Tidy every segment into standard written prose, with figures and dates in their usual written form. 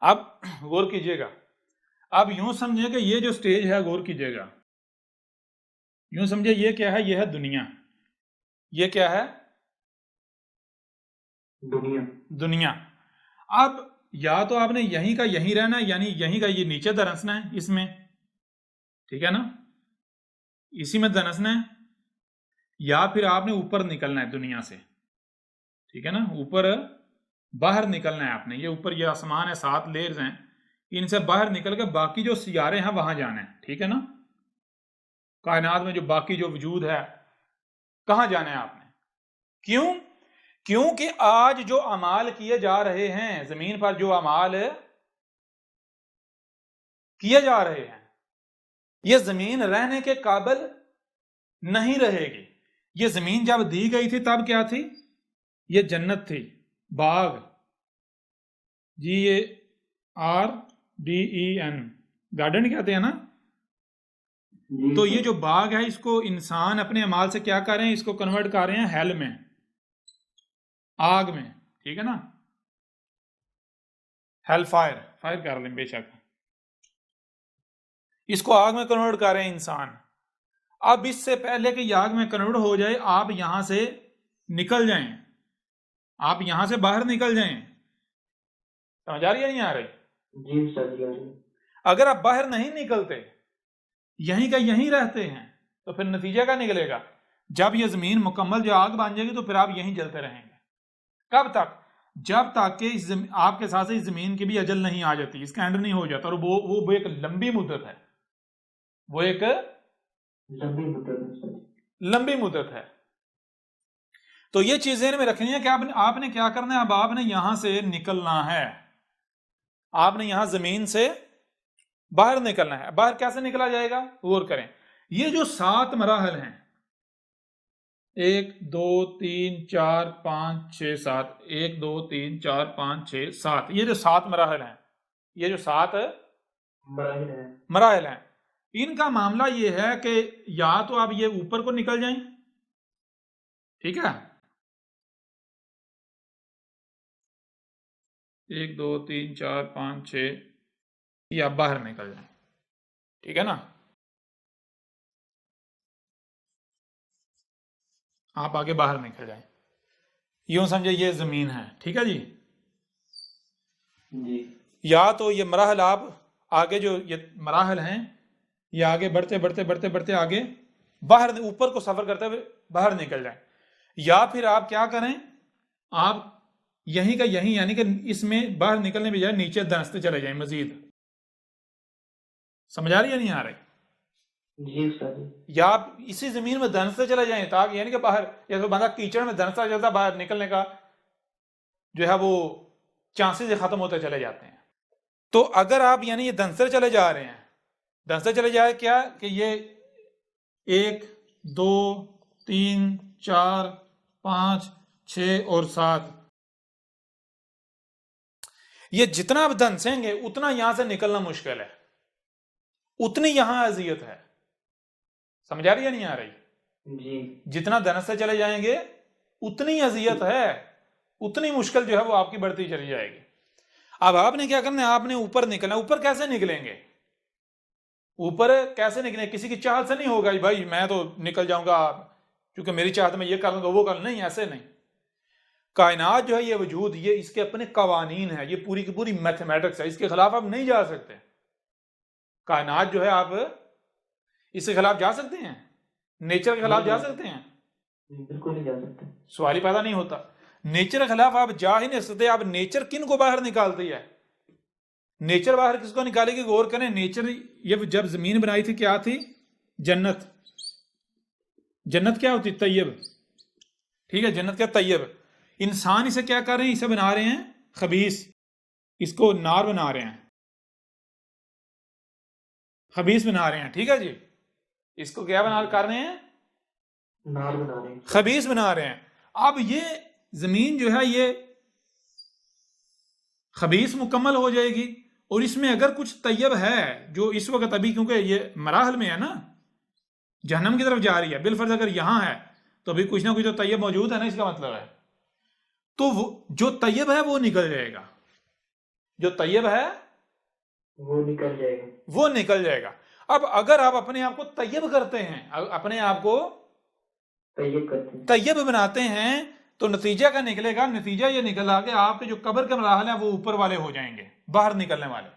اب غور کیجئے گا، اب یوں سمجھے کہ یہ جو سٹیج ہے، غور کیجئے گا، یوں سمجھے یہ کیا ہے؟ یہ ہے دنیا. یہ کیا ہے؟ دنیا. اب یا تو آپ نے یہیں کا یہیں رہنا ہے، یعنی یہیں کا یہ نیچے دھنسنا ہے اس میں، ٹھیک ہے نا، اسی میں دھنسنا ہے، یا پھر آپ نے اوپر نکلنا ہے دنیا سے، ٹھیک ہے نا، اوپر باہر نکلنا ہے آپ نے. یہ اوپر یہ آسمان ہے، 7 لیئرز ہیں، ان سے باہر نکل کے باقی جو سیارے ہیں وہاں جانا ہے، ٹھیک ہے نا. کائنات میں جو باقی جو وجود ہے کہاں جانا ہے آپ نے؟ کیوں؟ کیونکہ آج جو اعمال کیے جا رہے ہیں زمین پر، جو اعمال کیے جا رہے ہیں، یہ زمین رہنے کے قابل نہیں رہے گی. یہ زمین جب دی گئی تھی تب کیا تھی؟ یہ جنت تھی، باغ، GARDEN، گارڈن کہتے ہیں نا. تو یہ جو باغ ہے اس کو انسان اپنے اعمال سے کیا کر رہے ہیں؟ اس کو کنورٹ کر رہے ہیں ہیل میں، آگ میں، ٹھیک ہے نا، ہیل فائر کر لیں بے شک، اس کو آگ میں کنورٹ کر رہے ہیں انسان. اب اس سے پہلے کہ یہ آگ میں کنورٹ ہو جائے، آپ یہاں سے نکل جائیں، آپ یہاں سے باہر نکل جائیں. سمجھ آ رہی ہے نہیں آ رہی؟ جی سر. اگر آپ باہر نہیں نکلتے، یہیں کا یہیں رہتے ہیں، تو پھر نتیجہ کیا نکلے گا؟ جب یہ زمین مکمل جو آگ بن جائے گی تو پھر آپ یہیں جلتے رہیں گے. کب تک؟ جب تک کہ آپ کے ساتھ اس زمین کی بھی اجل نہیں آ جاتی، اس کا اینڈ نہیں ہو جاتا. اور وہ ایک لمبی مدت ہے، وہ ایک لمبی مدت ہے. تو یہ چیزیں میں رکھنی ہے کہ آپ نے کیا کرنا ہے. اب آپ نے یہاں سے نکلنا ہے، آپ نے یہاں زمین سے باہر نکلنا ہے. باہر کیسے نکلا جائے گا؟ غور کریں. یہ جو 7 مراحل ہیں، 1 2 3 4 5 6 7، 1 2 3 4 5 6 7، یہ جو 7 مراحل ہیں، یہ جو 7 مراحل ہیں، ان کا معاملہ یہ ہے کہ یا تو آپ یہ اوپر کو نکل جائیں، ٹھیک ہے، 1 2 3 4 5 6، یا باہر نکل جائیں، ٹھیک ہے نا. آپ آگے باہر نکل جائیں، یوں سمجھے یہ زمین ہے، ٹھیک ہے جی. یا تو یہ مراحل آپ آگے جو یہ مراحل ہیں یہ آگے بڑھتے بڑھتے بڑھتے بڑھتے آگے باہر اوپر کو سفر کرتے ہوئے باہر نکل جائیں، یا پھر آپ کیا کریں، آپ یہیں کا یہیں، یعنی کہ اس میں باہر نکلنے بجائے نیچے دھنستے چلے جائیں مزید. سمجھ آ رہی ہے نہیں آ رہی؟ جی سر. یا آپ اسی زمین میں دھنستے چلے جائیں تاکہ یعنی کہ باہر، یا تو بندہ کیچڑ میں دھنستا چلتا باہر نکلنے کا جو ہے وہ چانسز ختم ہوتے چلے جاتے ہیں. تو اگر آپ یعنی یہ دھنستے چلے جا رہے ہیں، دھنستے چلے جائے کیا کہ یہ 1 2 3 4 5 6 اور 7، یہ جتنا آپ دھنسیں گے اتنا یہاں سے نکلنا مشکل ہے، اتنی یہاں اذیت ہے. سمجھ آ رہی ہے نہیں آ رہی؟ جی. جتنا دھنستے چلے جائیں گے اتنی اذیت ہے، اتنی مشکل جو ہے وہ آپ کی بڑھتی چلی جائے گی. اب آپ نے کیا کرنا ہے، آپ نے اوپر نکلنا. اوپر کیسے نکلیں گے؟ اوپر کیسے نکلیں؟ کسی کی چاہت سے نہیں ہوگا بھائی میں تو نکل جاؤں گا کیونکہ میری چاہت میں یہ کر لوں گا وہ کر، نہیں، ایسے نہیں. کائنات جو ہے یہ وجود، یہ اس کے اپنے قوانین ہے، یہ پوری کی پوری میتھمیٹکس ہے، اس کے خلاف آپ نہیں جا سکتے. کائنات جو ہے آپ اس کے خلاف جا سکتے ہیں؟ نیچر کے خلاف جا سکتے ہیں؟ بالکل نہیں جا سکتے. سوال ہی پیدا نہیں ہوتا. نیچر کے خلاف آپ جا ہی نہیں سکتے. آپ نیچر کن کو باہر نکالتی ہے؟ نیچر باہر کس کو نکالے گی؟ غور کریں. نیچر یہ جب زمین بنائی تھی کیا تھی؟ جنت. جنت کیا ہوتی؟ طیب، ٹھیک ہے، جنت کیا؟ طیب. انسان اسے کیا کر رہے ہیں؟ اسے بنا رہے ہیں خبیث، اس کو نار بنا رہے ہیں، خبیث بنا رہے ہیں، ٹھیک ہے جی. اس کو کیا بنا کر رہے ہیں؟ نار بنا رہے ہیں، خبیث بنا رہے ہیں. اب یہ زمین جو ہے یہ خبیث مکمل ہو جائے گی، اور اس میں اگر کچھ طیب ہے جو اس وقت ابھی کیونکہ یہ مراحل میں ہے نا، جہنم کی طرف جا رہی ہے، بالفرض اگر یہاں ہے تو ابھی کچھ نہ کچھ تو طیب موجود ہے نا، اس کا مطلب ہے. تو جو طیب ہے وہ نکل جائے گا، جو طیب ہے وہ نکل جائے گا. وہ نکل جائے گا. اب اگر آپ اپنے آپ کو طیب کرتے ہیں, اپنے آپ کو طیب کرتے ہیں, طیب بناتے ہیں, تو نتیجہ کیا نکلے گا؟ نتیجہ یہ نکلا کہ آپ کے جو قبر کے مراحل ہیں وہ اوپر والے ہو جائیں گے, باہر نکلنے والے.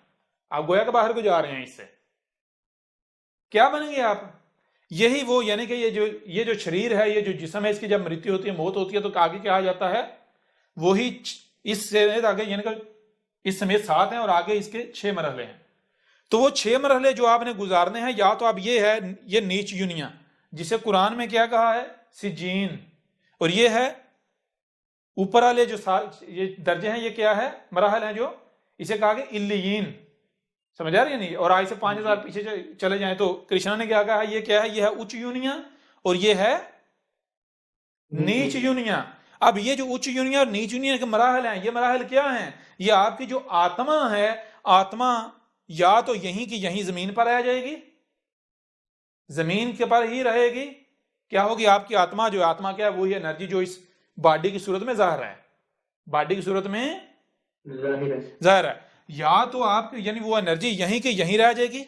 آپ گویا کہ باہر کو جا رہے ہیں. اس سے کیا بنیں گے آپ؟ یہی وہ, یعنی کہ یہ جو شریر ہے, یہ جو جسم ہے, اس کی جب مرتیو ہوتی ہے, موت ہوتی ہے, تو آگے کیا جاتا ہے؟ وہی اس سے آگے, یعنی کہ اس سمیت 7 ہیں اور آگے اس کے 6 مرحلے ہیں. تو وہ 6 مرحلے جو آپ نے گزارنے ہیں, یا تو اب یہ ہے یہ نیچ یونیا, جسے قرآن میں کیا کہا ہے؟ سجین. اور یہ ہے اوپر والے جو یہ درجے ہیں, یہ کیا ہے؟ مراحل ہیں, جو اسے کہا کہ الیین. سمجھ آ رہی ہے نہیں؟ اور آج سے 5000 پیچھے چلے جائیں تو کرشنا نے کیا کہا؟ یہ کیا ہے؟ یہ ہے اچ یونیا اور یہ ہے نیچ یونیا. اب یہ جو اچ یونیا اور نیچ یونیا کے مراحل ہیں, یہ مراحل کیا ہیں؟ یہ آپ کی جو آتما ہے, آتما یا تو یہیں کی یہیں زمین پر آ جائے گی, زمین کے پر ہی رہے گی. کیا ہوگی آپ کی آتما؟ جو آتما کیا ہے؟ وہی انرجی جو اس باڈی کی صورت میں ظاہر ہے, باڈی کی صورت میں ظاہر ہے. یا تو آپ کی یعنی وہ انرجی یہیں کی یہیں رہ جائے گی,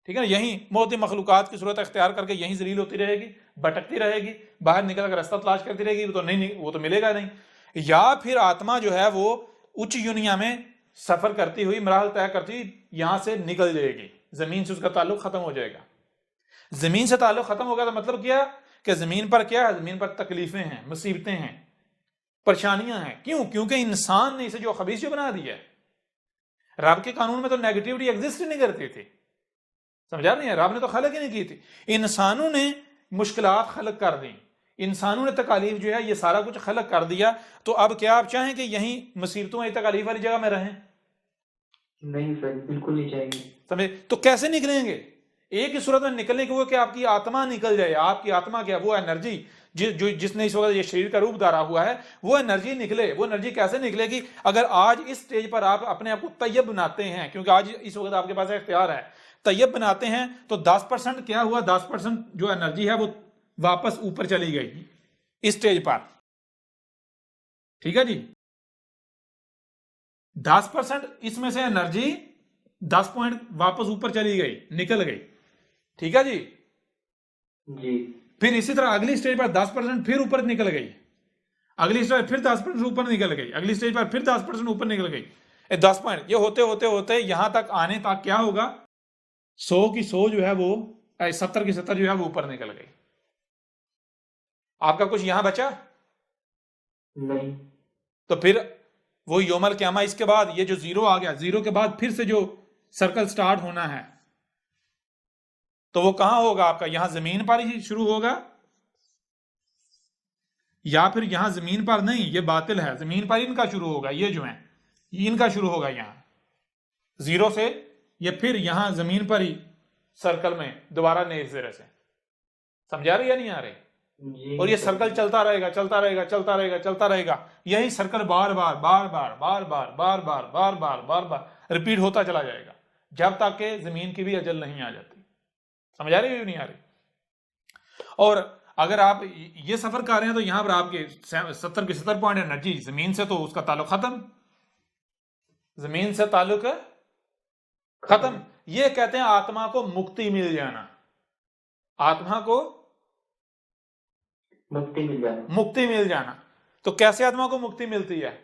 ٹھیک ہے نا, یہیں موت مخلوقات کی صورت اختیار کر کے یہیں ذلیل ہوتی رہے گی, بھٹکتی رہے گی, باہر نکل کر راستہ تلاش کرتی رہے گی, وہ تو ملے گا نہیں. یا پھر آتما جو ہے وہ اچ یونیا میں سفر کرتی ہوئی, مراحل طے کرتی ہوئی یہاں سے نکل جائے گی, زمین سے اس کا تعلق ختم ہو جائے گا. زمین سے تعلق ختم ہوگا تو مطلب کیا کہ زمین پر کیا ہے؟ زمین پر تکلیفیں ہیں, مصیبتیں ہیں, پریشانیاں ہیں. کیوں؟ کیونکہ انسان نے اسے جو خبیث جو بنا دیا ہے. رب کے قانون میں تو نیگیٹیوٹی ایگزسٹ ہی نہیں کرتی تھی, سمجھا نہیں ہے؟ رب نے تو خلق ہی نہیں کی تھی. انسانوں نے مشکلات خلق کر دیں, انسانوں نے تکالیف جو ہے یہ سارا کچھ خلق کر دیا. تو اب کیا آپ چاہیں کہ یہیں مصیبتوں میں تکالیف والی جگہ میں رہیں؟ نہیں سر, بالکل نہیں چاہیں گے. سمجھے؟ تو کیسے نکلیں گے؟ ایک ہی صورت میں نکلنے کے وہ کہ آپ کی آتما نکل جائے. آپ کی آتما کیا؟ وہ انرجی جس نے اس وقت یہ شریر کا روپ دھارا ہوا ہے, وہ انرجی نکلے. وہ انرجی کیسے نکلے گی؟ اگر آج اس سٹیج پر آپ اپنے آپ کو طیب بناتے ہیں, کیونکہ آج اس وقت آپ کے پاس اختیار ہے, طیب بناتے ہیں, تو 10% کیا ہوا؟ 10% جو انرجی ہے وہ واپس اوپر چلی گئی اس سٹیج پر, ٹھیک ہے جی. 10% اس میں سے انرجی 10 پوائنٹ واپس اوپر چلی گئی, نکل گئی, ٹھیک ہے جی. جی. پھر اسی طرح اگلی سٹیج پر 10% پھر اوپر نکل گئی, اگلی سٹیج پھر 10% اوپر نکل گئی, اگلی سٹیج پر پھر 10% اوپر نکل گئی. 10 پوائنٹ یہ ہوتے ہوتے ہوتے یہاں تک آنے تک کیا ہوگا؟ 100 کی 100 جو ہے وہ 70 کی 70 جو ہے وہ اوپر نکل گئی. آپ کا کچھ یہاں بچا نہیں. تو پھر وہ یوم القیامہ, اس کے بعد یہ جو 0 آ گیا, 0 کے بعد پھر سے جو سرکل سٹارٹ ہونا ہے, تو وہ کہاں ہوگا آپ کا؟ یہاں زمین پر ہی شروع ہوگا, یا پھر یہاں زمین پر نہیں, یہ باطل ہے, زمین پر ان کا شروع ہوگا, یہ جو ہیں ان کا شروع ہوگا یہاں 0 سے, یہ پھر یہاں زمین پر ہی سرکل میں دوبارہ نئے سرے سے. سمجھا رہی یا نہیں آ رہی؟ جی. اور یہ سرکل چلتا رہے گا, چلتا رہے گا, چلتا رہے گا, چلتا رہے گا. یہی سرکل بار بار بار بار بار بار بار بار بار بار بار بار ریپیٹ ہوتا چلا جائے گا, جب تک کہ زمین کی بھی اجل نہیں آ جاتی. سمجھا رہی یا نہیں آ رہی؟ اور اگر آپ یہ سفر کر رہے ہیں تو یہاں پر آپ کے 70 کی 70 پوائنٹ انرجی زمین سے, تو اس کا تعلق ختم, زمین سے تعلق ختم. یہ کہتے ہیں آتما کو مکتی مل جانا, آتما کو مکتی مل جانا. مکتی مل جانا. تو کیسے آتما کو مکتی ملتی ہے؟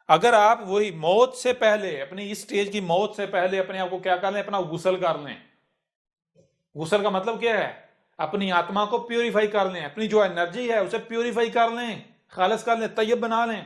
اگر آپ وہی موت سے پہلے, اپنی اس سٹیج کی موت سے پہلے اپنے آپ کو کیا کر لیں؟ اپنا غسل کر لیں. غسل کا مطلب کیا ہے؟ اپنی آتما کو پیوریفائی کر لیں, اپنی جو انرجی ہے اسے پیوریفائی کر لیں, خالص کر لیں, طیب بنا لیں.